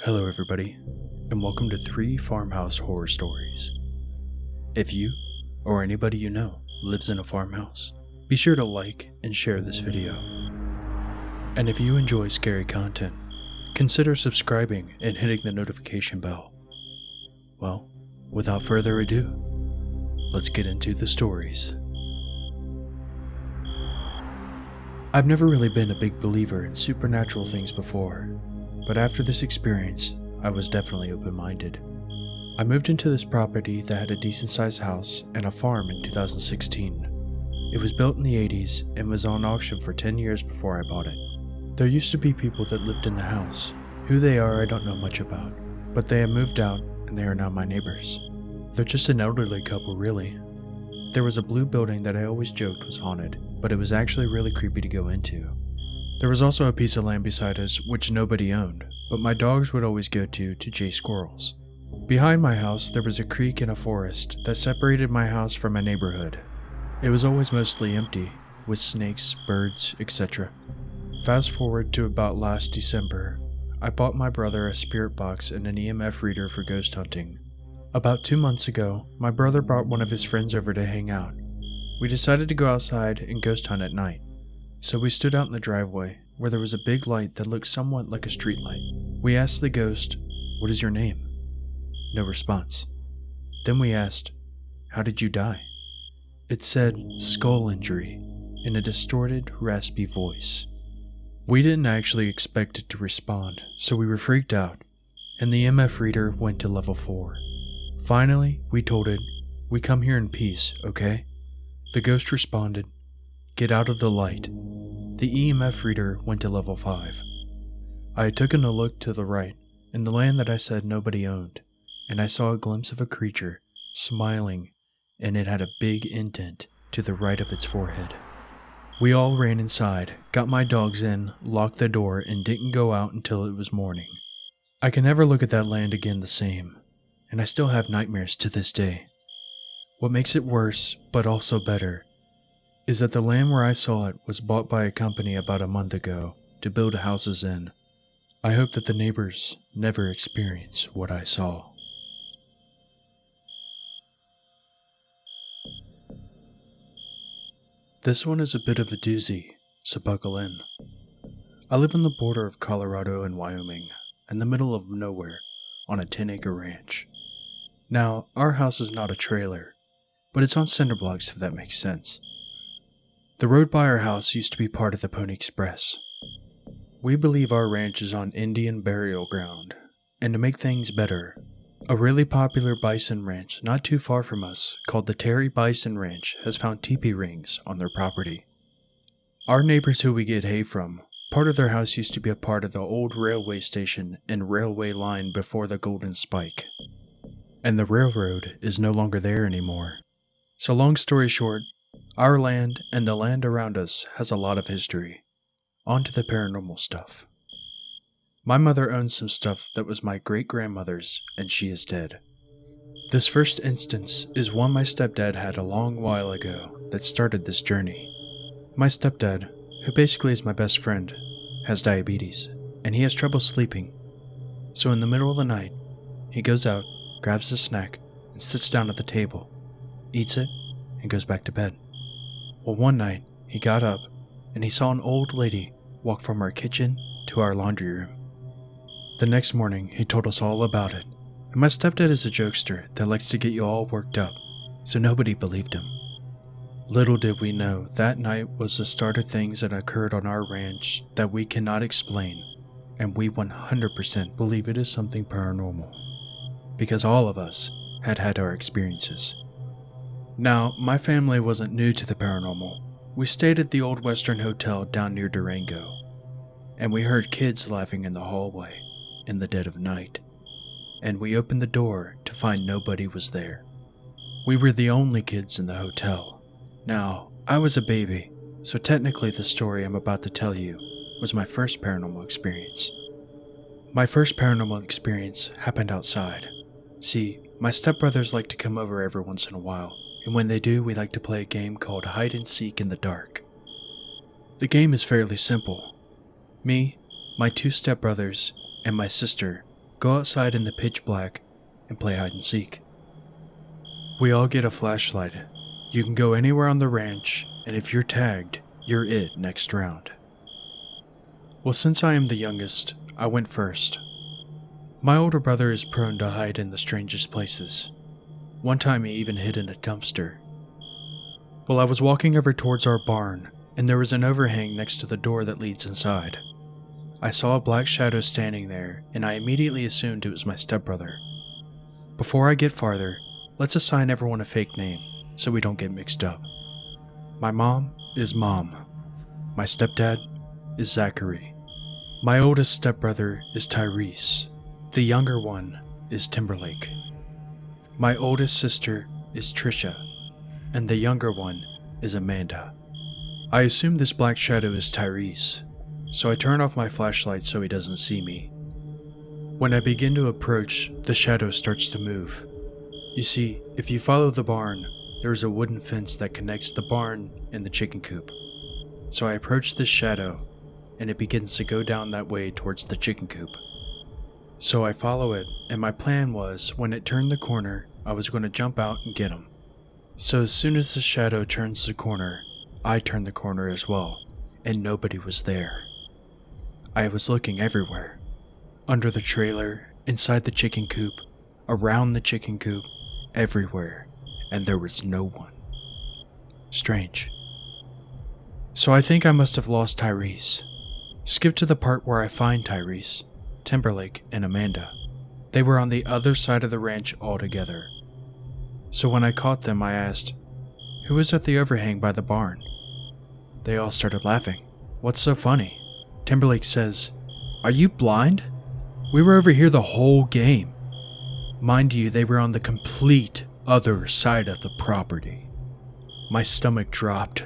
Hello everybody, and welcome to 3 Farmhouse Horror Stories. If you, or anybody you know, lives in a farmhouse, be sure to like and share this video. And if you enjoy scary content, consider subscribing and hitting the notification bell. Well, without further ado, let's get into the stories. I've never really been a big believer in supernatural things before, but after this experience, I was definitely open-minded. I moved into this property that had a decent-sized house and a farm in 2016. It was built in the 80s and was on auction for 10 years before I bought it. There used to be people that lived in the house. Who they are I don't know much about, but they have moved out and they are now my neighbors. They're just an elderly couple really. There was a blue building that I always joked was haunted, but it was actually really creepy to go into. There was also a piece of land beside us which nobody owned, but my dogs would always go to chase squirrels. Behind my house there was a creek and a forest that separated my house from my neighborhood. It was always mostly empty, with snakes, birds, etc. Fast forward to about last December, I bought my brother a spirit box and an EMF reader for ghost hunting. About 2 months ago, my brother brought one of his friends over to hang out. We decided to go outside and ghost hunt at night. So we stood out in the driveway, where there was a big light that looked somewhat like a street light. We asked the ghost, "What is your name?" No response. Then we asked, "How did you die?" It said, "Skull injury," in a distorted, raspy voice. We didn't actually expect it to respond, so we were freaked out, and the EMF reader went to level 4. Finally, we told it, "We come here in peace, okay?" The ghost responded, "Get out of the light." The EMF reader went to level 5. I had taken a look to the right, in the land that I said nobody owned, and I saw a glimpse of a creature, smiling, and it had a big indent to the right of its forehead. We all ran inside, got my dogs in, locked the door, and didn't go out until it was morning. I can never look at that land again the same, and I still have nightmares to this day. What makes it worse, but also better, is that the land where I saw it was bought by a company about a month ago to build houses in. I hope that the neighbors never experience what I saw. This one is a bit of a doozy, so buckle in. I live on the border of Colorado and Wyoming, in the middle of nowhere, on a 10-acre ranch. Now, our house is not a trailer, but it's on cinder blocks if that makes sense. The road by our house used to be part of the Pony Express. We believe our ranch is on Indian burial ground, and to make things better, a really popular bison ranch not too far from us, called the Terry Bison Ranch, has found teepee rings on their property. Our neighbors who we get hay from, part of their house used to be a part of the old railway station and railway line before the Golden Spike. And the railroad is no longer there anymore. So long story short, our land and the land around us has a lot of history. On to the paranormal stuff. My mother owns some stuff that was my great-grandmother's, and she is dead. This first instance is one my stepdad had a long while ago that started this journey. My stepdad, who basically is my best friend, has diabetes, and he has trouble sleeping. So in the middle of the night, he goes out, grabs a snack, and sits down at the table, eats it, and goes back to bed. Well, one night, he got up, and he saw an old lady walk from our kitchen to our laundry room. The next morning, he told us all about it, and my stepdad is a jokester that likes to get you all worked up, so nobody believed him. Little did we know that night was the start of things that occurred on our ranch that we cannot explain, and we 100% believe it is something paranormal, because all of us had had our experiences. Now, my family wasn't new to the paranormal. We stayed at the old Western Hotel down near Durango, and we heard kids laughing in the hallway in the dead of night, and we opened the door to find nobody was there. We were the only kids in the hotel. Now, I was a baby, so technically the story I'm about to tell you was my first paranormal experience. My first paranormal experience happened outside. See, my stepbrothers like to come over every once in a while, and when they do, we like to play a game called hide and seek in the dark. The game is fairly simple. Me, my 2 stepbrothers, and my sister go outside in the pitch black and play hide and seek. We all get a flashlight. You can go anywhere on the ranch, and if you're tagged, you're it next round. Well, since I am the youngest, I went first. My older brother is prone to hide in the strangest places. One time he even hid in a dumpster. Well, I was walking over towards our barn, and there was an overhang next to the door that leads inside. I saw a black shadow standing there, and I immediately assumed it was my stepbrother. Before I get farther, let's assign everyone a fake name, so we don't get mixed up. My mom is Mom. My stepdad is Zachary. My oldest stepbrother is Tyrese. The younger one is Timberlake. My oldest sister is Trisha, and the younger one is Amanda. I assume this black shadow is Tyrese, so I turn off my flashlight so he doesn't see me. When I begin to approach, the shadow starts to move. You see, if you follow the barn, there is a wooden fence that connects the barn and the chicken coop. So I approach this shadow, and it begins to go down that way towards the chicken coop. So I follow it, and my plan was, when it turned the corner, I was going to jump out and get him. So as soon as the shadow turns the corner, I turned the corner as well, and nobody was there. I was looking everywhere. Under the trailer, inside the chicken coop, around the chicken coop, everywhere, and there was no one. Strange. So I think I must have lost Tyrese. Skip to the part where I find Tyrese, Timberlake, and Amanda. They were on the other side of the ranch altogether. So when I caught them, I asked, "Who was at the overhang by the barn?" They all started laughing. "What's so funny?" Timberlake says, "Are you blind? We were over here the whole game." Mind you, they were on the complete other side of the property. My stomach dropped.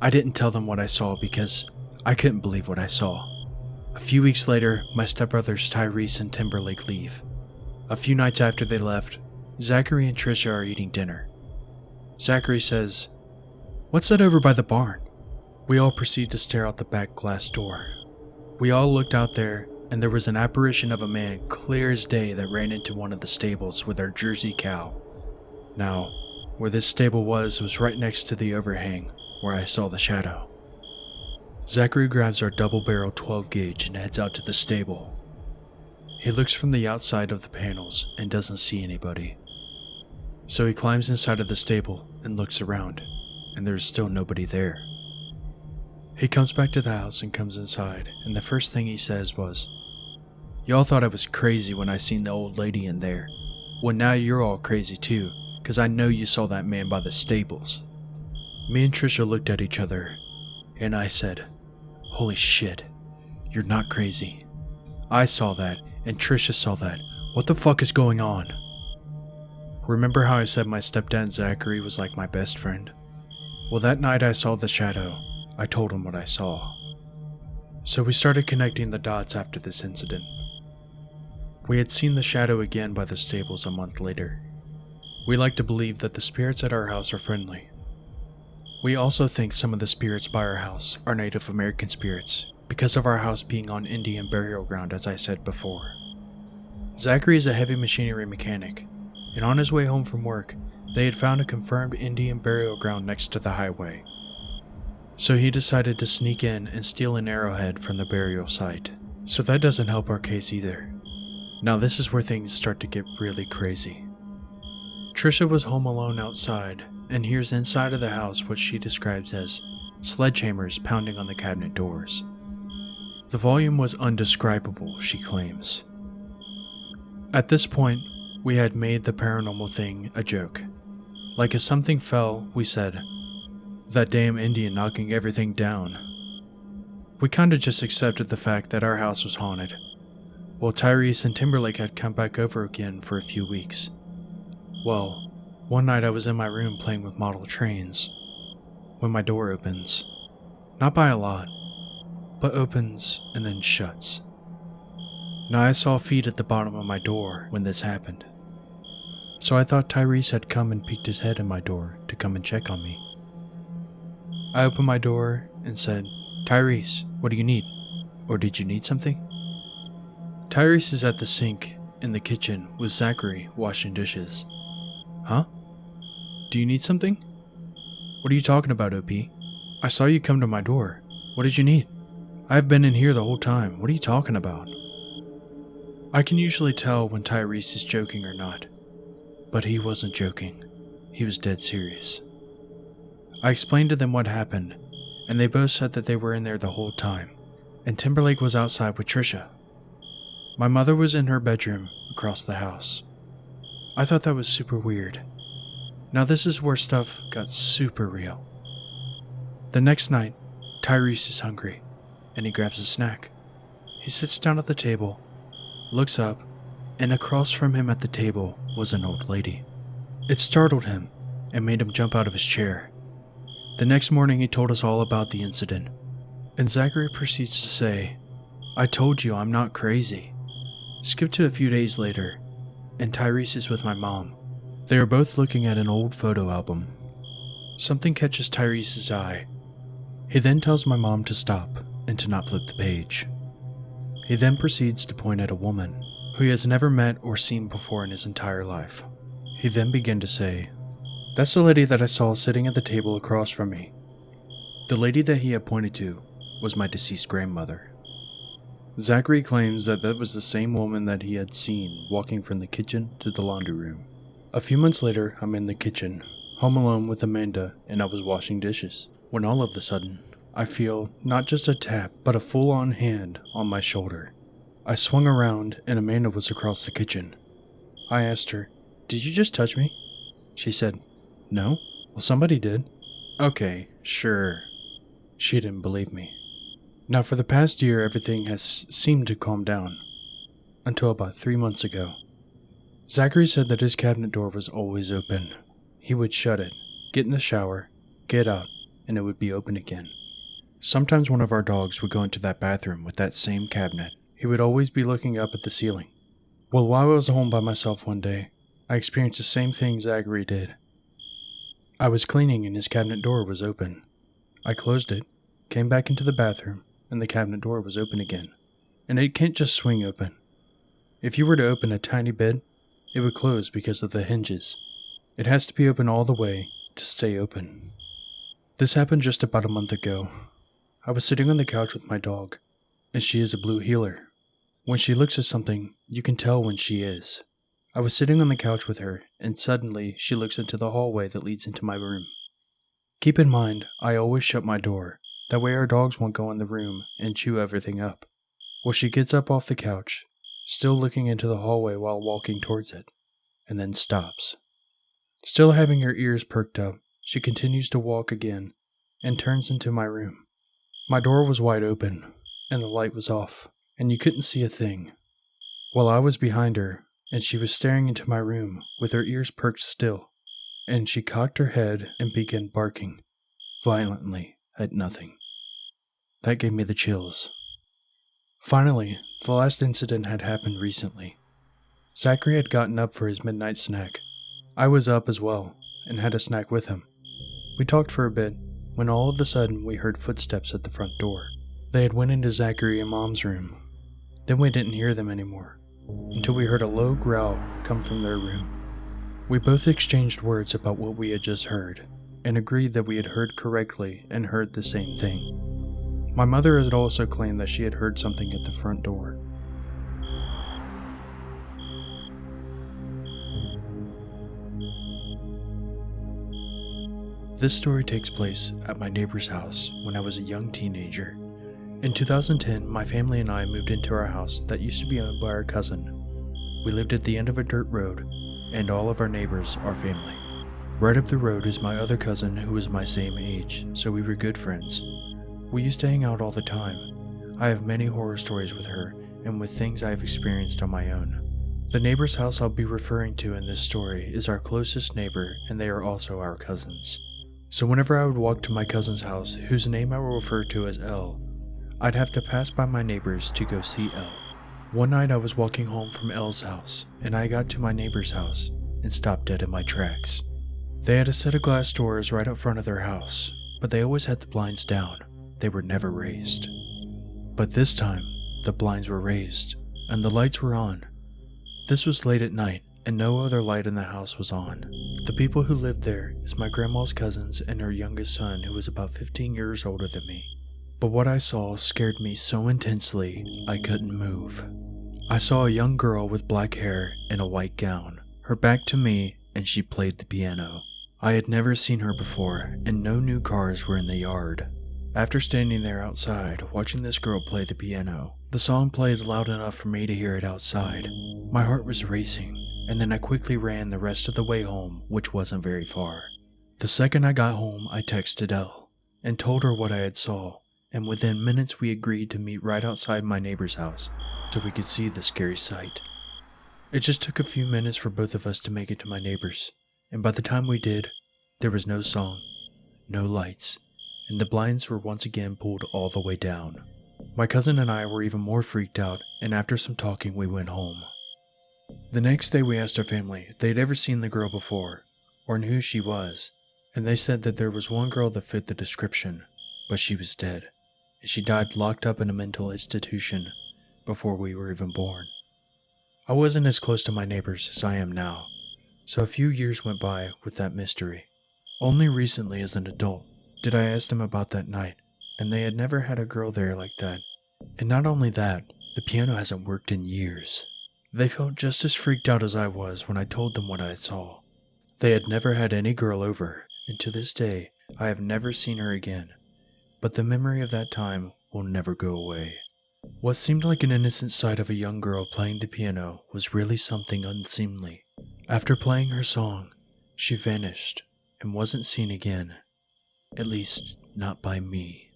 I didn't tell them what I saw because I couldn't believe what I saw. A few weeks later, my stepbrothers Tyrese and Timberlake leave. A few nights after they left, Zachary and Trisha are eating dinner. Zachary says, "What's that over by the barn?" We all proceed to stare out the back glass door. We all looked out there, and there was an apparition of a man clear as day that ran into one of the stables with our Jersey cow. Now, where this stable was right next to the overhang where I saw the shadow. Zachary grabs our double-barrel 12-gauge and heads out to the stable. He looks from the outside of the panels and doesn't see anybody. So he climbs inside of the stable and looks around, and there's still nobody there. He comes back to the house and comes inside, and the first thing he says was, "Y'all thought I was crazy when I seen the old lady in there. Well, now you're all crazy too, 'cause I know you saw that man by the stables." Me and Trisha looked at each other, and I said, "Holy shit, you're not crazy. I saw that, and Trisha saw that. What the fuck is going on?" Remember how I said my stepdad Zachary was like my best friend? Well, that night I saw the shadow. I told him what I saw. So we started connecting the dots after this incident. We had seen the shadow again by the stables a month later. We like to believe that the spirits at our house are friendly. We also think some of the spirits by our house are Native American spirits because of our house being on Indian burial ground, as I said before. Zachary is a heavy machinery mechanic, and on his way home from work, they had found a confirmed Indian burial ground next to the highway. So he decided to sneak in and steal an arrowhead from the burial site. So that doesn't help our case either. Now this is where things start to get really crazy. Trisha was home alone outside and hears inside of the house what she describes as sledgehammers pounding on the cabinet doors. The volume was undescribable, she claims. At this point, we had made the paranormal thing a joke. Like if something fell, we said, "That damn Indian knocking everything down." We kinda just accepted the fact that our house was haunted. Well, Tyrese and Timberlake had come back over again for a few weeks. Well, one night I was in my room playing with model trains when my door opens. Not by a lot, but opens and then shuts. Now I saw feet at the bottom of my door when this happened. So I thought Tyrese had come and peeked his head in my door to come and check on me. I opened my door and said, "Tyrese, what do you need? Or did you need something?" Tyrese is at the sink in the kitchen with Zachary washing dishes. Huh? Do you need something? What are you talking about, OP? I saw you come to my door. What did you need? I've been in here the whole time. What are you talking about? I can usually tell when Tyrese is joking or not, but he wasn't joking. He was dead serious. I explained to them what happened, and they both said that they were in there the whole time, and Timberlake was outside with Trisha. My mother was in her bedroom across the house. I thought that was super weird. Now this is where stuff got super real. The next night, Tyrese is hungry, and he grabs a snack. He sits down at the table, looks up, and across from him at the table was an old lady. It startled him and made him jump out of his chair. The next morning he told us all about the incident, and Zachary proceeds to say, I told you I'm not crazy. Skip to a few days later, and Tyrese is with my mom. They are both looking at an old photo album. Something catches Tyrese's eye. He then tells my mom to stop and to not flip the page. He then proceeds to point at a woman who he has never met or seen before in his entire life. He then began to say, That's the lady that I saw sitting at the table across from me. The lady that he had pointed to was my deceased grandmother. Zachary claims that that was the same woman that he had seen walking from the kitchen to the laundry room. A few months later, I'm in the kitchen, home alone with Amanda, and I was washing dishes, when all of a sudden, I feel not just a tap, but a full-on hand on my shoulder. I swung around, and Amanda was across the kitchen. I asked her, Did you just touch me? She said, No. Well, somebody did. Okay, sure. She didn't believe me. Now, for the past year, everything has seemed to calm down, until about 3 months ago. Zachary said that his cabinet door was always open. He would shut it, get in the shower, get out, and it would be open again. Sometimes one of our dogs would go into that bathroom with that same cabinet. He would always be looking up at the ceiling. Well, while I was home by myself one day, I experienced the same thing Zachary did. I was cleaning and his cabinet door was open. I closed it, came back into the bathroom, and the cabinet door was open again. And it can't just swing open. If you were to open a tiny bit, it would close because of the hinges. It has to be open all the way to stay open. This happened just about a month ago. I was sitting on the couch with my dog, and she is a blue heeler. When she looks at something, you can tell when she is. I was sitting on the couch with her, and suddenly she looks into the hallway that leads into my room. Keep in mind, I always shut my door. That way our dogs won't go in the room and chew everything up. Well, she gets up off the couch, still looking into the hallway while walking towards it, and then stops. Still having her ears perked up, she continues to walk again and turns into my room. My door was wide open, and the light was off, and you couldn't see a thing. Well, I was behind her, and she was staring into my room with her ears perked still, and she cocked her head and began barking violently at nothing. That gave me the chills. Finally, the last incident had happened recently. Zachary had gotten up for his midnight snack. I was up as well, and had a snack with him. We talked for a bit, when all of a sudden we heard footsteps at the front door. They had went into Zachary and Mom's room. Then we didn't hear them anymore, until we heard a low growl come from their room. We both exchanged words about what we had just heard, and agreed that we had heard correctly and heard the same thing. My mother had also claimed that she had heard something at the front door. This story takes place at my neighbor's house when I was a young teenager. In 2010, my family and I moved into our house that used to be owned by our cousin. We lived at the end of a dirt road, and all of our neighbors are family. Right up the road is my other cousin who was my same age, so we were good friends. We used to hang out all the time. I have many horror stories with her, and with things I have experienced on my own. The neighbor's house I'll be referring to in this story is our closest neighbor, and they are also our cousins. So whenever I would walk to my cousin's house, whose name I will refer to as L, I'd have to pass by my neighbors to go see L. One night I was walking home from L's house, and I got to my neighbor's house and stopped dead in my tracks. They had a set of glass doors right up front of their house, but they always had the blinds down. They were never raised. But this time, the blinds were raised. and the lights were on. This was late at night, and no other light in the house was on. The people who lived there is my grandma's cousins and her youngest son, who was about 15 years older than me. But what I saw scared me so intensely, I couldn't move. I saw a young girl with black hair in a white gown, her back to me, and she played the piano. I had never seen her before, and no new cars were in the yard. After standing there outside, watching this girl play the piano, the song played loud enough for me to hear it outside. My heart was racing, and then I quickly ran the rest of the way home, which wasn't very far. The second I got home, I texted Elle, and told her what I had saw, and within minutes we agreed to meet right outside my neighbor's house, so we could see the scary sight. It just took a few minutes for both of us to make it to my neighbor's, and by the time we did, there was no song, no lights, and the blinds were once again pulled all the way down. My cousin and I were even more freaked out, and after some talking we went home. The next day we asked our family if they'd ever seen the girl before, or knew who she was, and they said that there was one girl that fit the description, but she was dead, and she died locked up in a mental institution before we were even born. I wasn't as close to my neighbors as I am now, so a few years went by with that mystery. Only recently as an adult did I ask them about that night, and they had never had a girl there like that. And not only that, the piano hasn't worked in years. They felt just as freaked out as I was when I told them what I saw. They had never had any girl over, and to this day, I have never seen her again. But the memory of that time will never go away. What seemed like an innocent sight of a young girl playing the piano was really something unseemly. After playing her song, she vanished and wasn't seen again. At least, not by me.